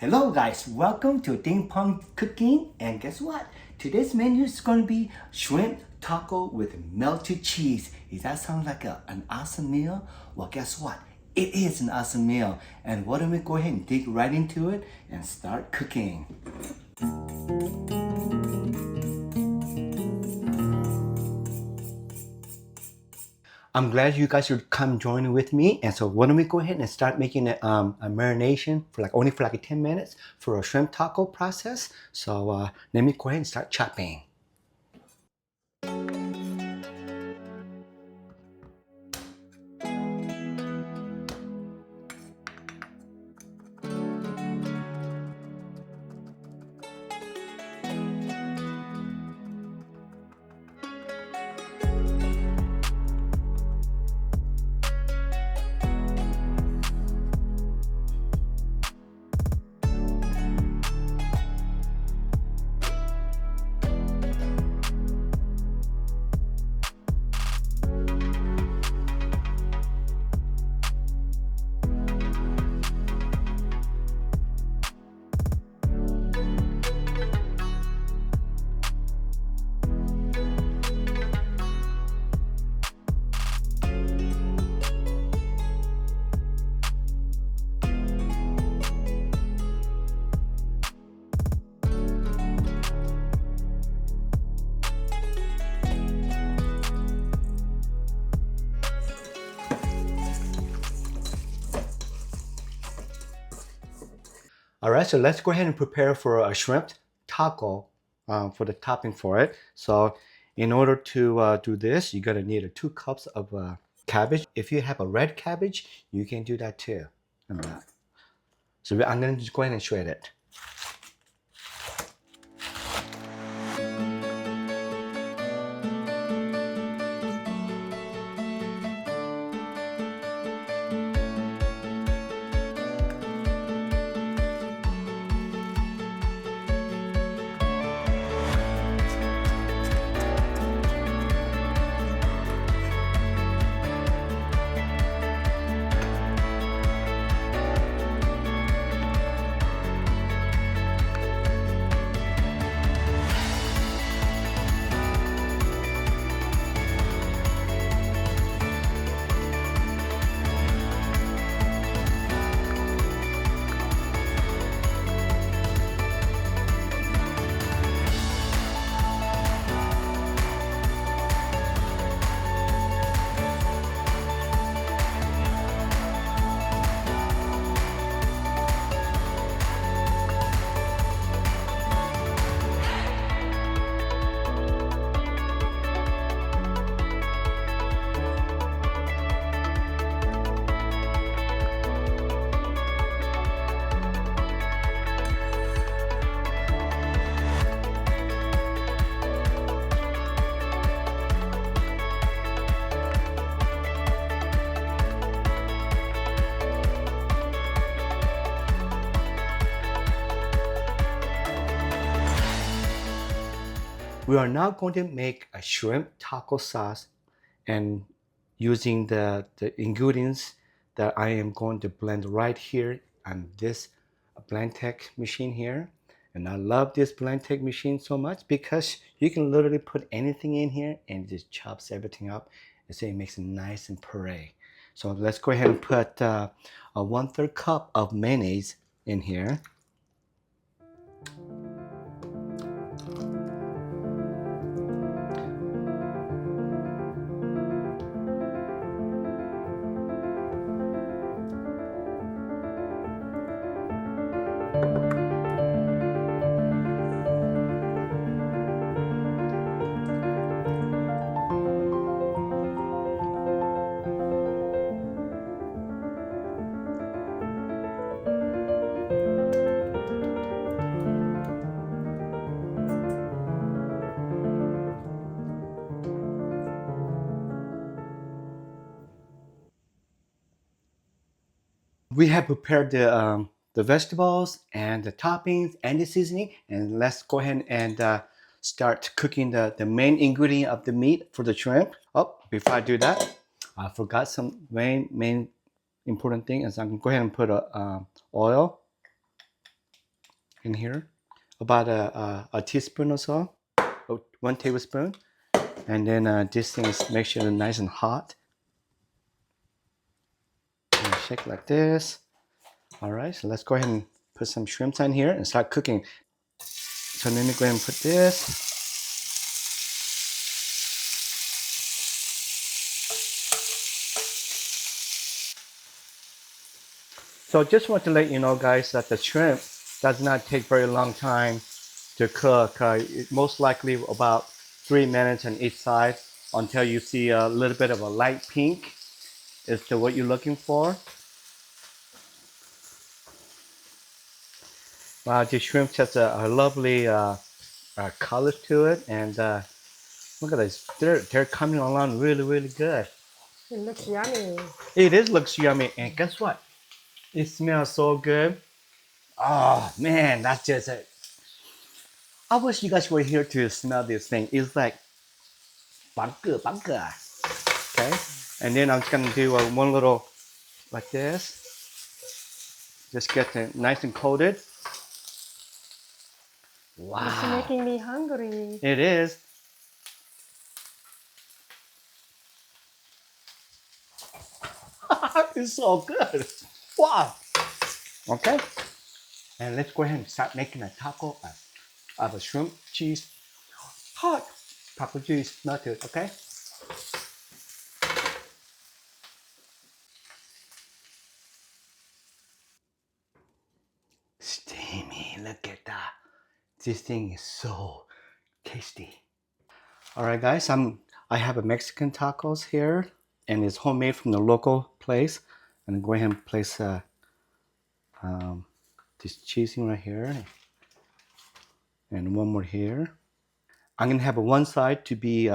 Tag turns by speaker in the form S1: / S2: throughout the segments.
S1: Hello guys, welcome to Ding Pong Cooking, and guess what? Today's menu is going to be shrimp taco with melted cheese. Does that sound like an awesome meal? Well, guess what? It is an awesome meal, and why don't we go ahead and dig right into it and start cooking. I'm glad you guys would come join with me. And so why don't we go ahead and start making a marination for only for 10 minutes for a shrimp taco process. So let me go ahead and start chopping. All right, so let's go ahead and prepare for a shrimp taco for the topping for it. So in order to do this, you're gonna need 2 cups of cabbage. If you have a red cabbage, you can do that too. So I'm gonna just go ahead and shred it. We are now going to make a shrimp taco sauce, and using the ingredients that I am going to blend right here on this blend-tech machine here. And I love this blend-tech machine so much because you can literally put anything in here and it just chops everything up, and so it makes it nice and puree. So let's go ahead and put a 1/3 cup of mayonnaise in here. We have prepared the vegetables and the toppings and the seasoning, and let's go ahead and start cooking the main ingredient of the meat for the shrimp. Oh, before I do that, I forgot some main important thing is I'm going to go ahead and put oil. in here, about a teaspoon or so, 1 tablespoon. And then this thing is make sure it's nice and hot. And shake like this. All right, so let's go ahead and put some shrimps in here and start cooking. So let me go ahead and put this. So just want to let you know, guys, that the shrimp does not take very long time to cook. Most likely about 3 minutes on each side until you see a little bit of a light pink is to what you're looking for. Wow, the shrimp has a lovely color to it, and look at this. They're coming along really, really good.
S2: It looks yummy.
S1: It looks yummy, and guess what? It smells so good. Oh man, that's just it. I wish you guys were here to smell this thing. It's like bunker, bunker. Okay, and then I'm just gonna do one little like this. Just get it nice and coated. Wow,
S2: It's making me hungry.
S1: it is. It's so good. Wow. Okay, and let's go ahead and start making a taco of a shrimp cheese hot taco cheese melted. Okay. Steamy. Look at that. This thing is so tasty. All right, guys. I have a Mexican tacos here, and it's homemade from the local place. And go ahead and place this cheese in right here, and one more here. I'm gonna have one side to be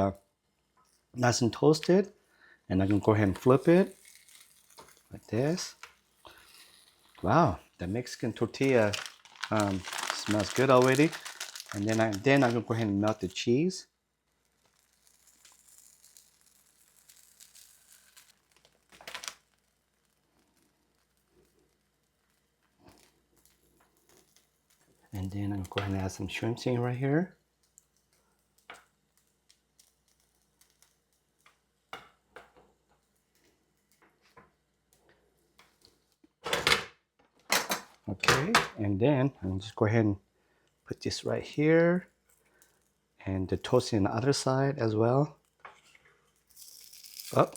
S1: nice and toasted, and I'm gonna go ahead and flip it like this. Wow, the Mexican tortilla smells good already. And then I'm gonna go ahead and melt the cheese. And then I'm going to add some shrimps in right here. Okay, and then I'm just go ahead and put this right here, and the toast in the other side as well. Up.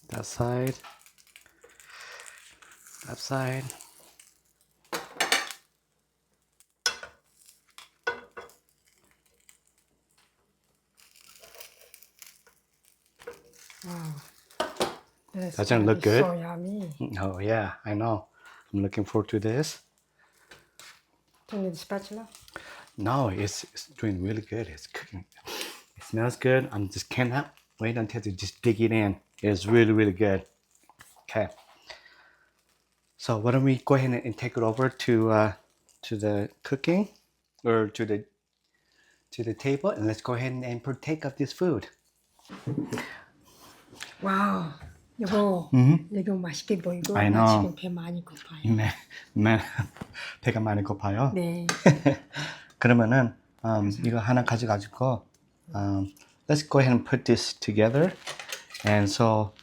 S1: That side. That side.
S2: Wow. This
S1: Doesn't look good?
S2: so yummy.
S1: Oh yeah, I know. I'm looking forward to this.
S2: Do you need a spatula?
S1: No, it's doing really good. It's cooking. It smells good. I'm just cannot wait until to just dig it in. It's really, really good. Okay. So why don't we go ahead and take it over to the cooking, or to the table, and let's go ahead and partake of this food.
S2: 와우. 이거 맛있게 보이고
S1: I
S2: 나
S1: know.
S2: 지금 배 많이 고파요.
S1: 네, 네. 배가 많이 고파요.
S2: 네.
S1: 그러면은 이거 하나 가져가지고 let's go ahead and put this together. And so,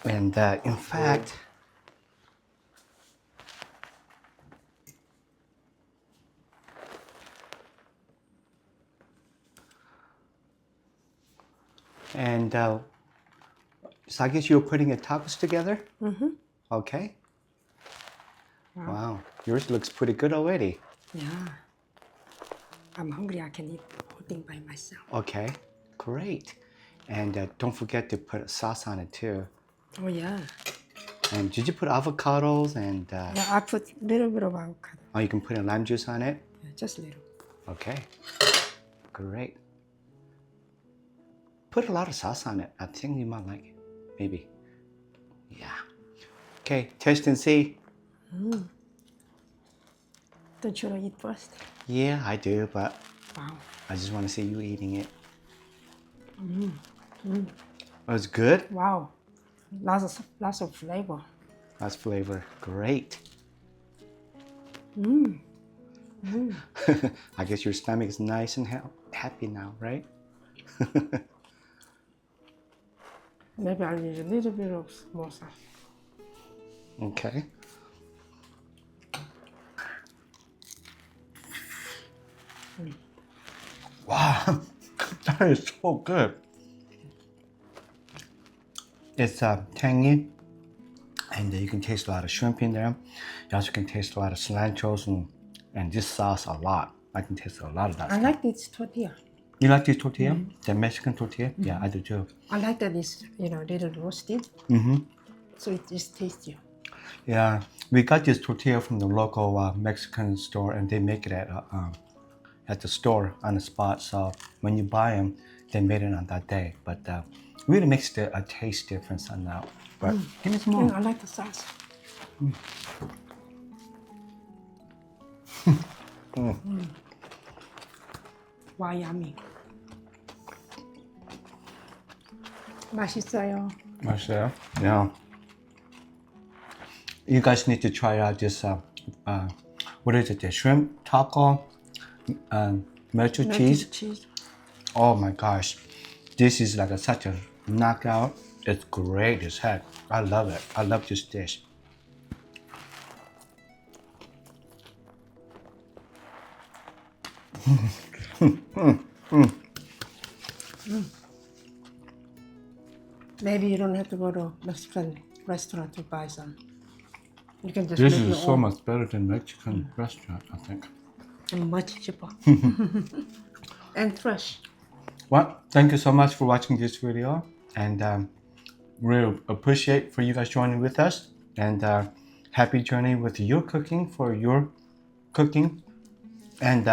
S1: and in fact, and so I guess you're putting your tacos together? Mm-hmm. Okay. Wow. Yours looks pretty good already.
S2: Yeah. I'm hungry. I can eat the whole thing by myself.
S1: Okay, great. And don't forget to put sauce on it too.
S2: Oh yeah.
S1: And did you put avocados and?
S2: Yeah, I put a little bit of avocado.
S1: Oh, you can put a lime juice on it?
S2: Yeah, just a little.
S1: Okay, great. Put a lot of sauce on it. I think you might like it. Maybe. Yeah. Okay, taste and see.
S2: Don't you want to eat first?
S1: Yeah, I do, but
S2: Wow.
S1: I just want to see you eating it. Oh, it's good?
S2: Wow. Lots of flavor.
S1: That's flavor. Great. I guess your stomach is nice and happy now, right?
S2: Maybe I need a little bit of more sauce.
S1: Okay. Wow, that is so good. It's tangy, and you can taste a lot of shrimp in there. You also can taste a lot of cilantro and this sauce a lot. I can taste a lot of that
S2: I
S1: stuff.
S2: like this tortilla.
S1: You like this tortilla? The Mexican tortilla? Yeah, I do too.
S2: I like that it's, little roasted. So it is tastier.
S1: Yeah, we got this tortilla from the local Mexican store, and they make it at the store on the spot. So when you buy them, they made it on that day. But really makes a taste difference on that. But give me some more.
S2: I like the sauce. Wow, yummy. 맛있어요.
S1: Marcel, yeah. You guys need to try out this, what is it, the shrimp taco, melted cheese.
S2: cheese.
S1: Oh my gosh, this is like such a knockout. It's great as heck. I love it. I love this dish.
S2: Maybe you don't have to go to Mexican restaurant to buy some. You can just
S1: This
S2: make your
S1: is so
S2: own.
S1: much better than Mexican restaurant, I think.
S2: And much cheaper. And fresh.
S1: Well, thank you so much for watching this video, and really appreciate for you guys joining with us, and happy journey with your cooking, for your cooking, and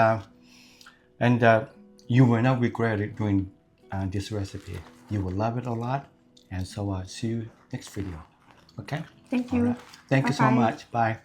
S1: you will not regret it doing this recipe. You will love it a lot, and so see you next video. Okay?
S2: Thank you.
S1: All right. Thank you so
S2: Bye-bye.
S1: much. Bye.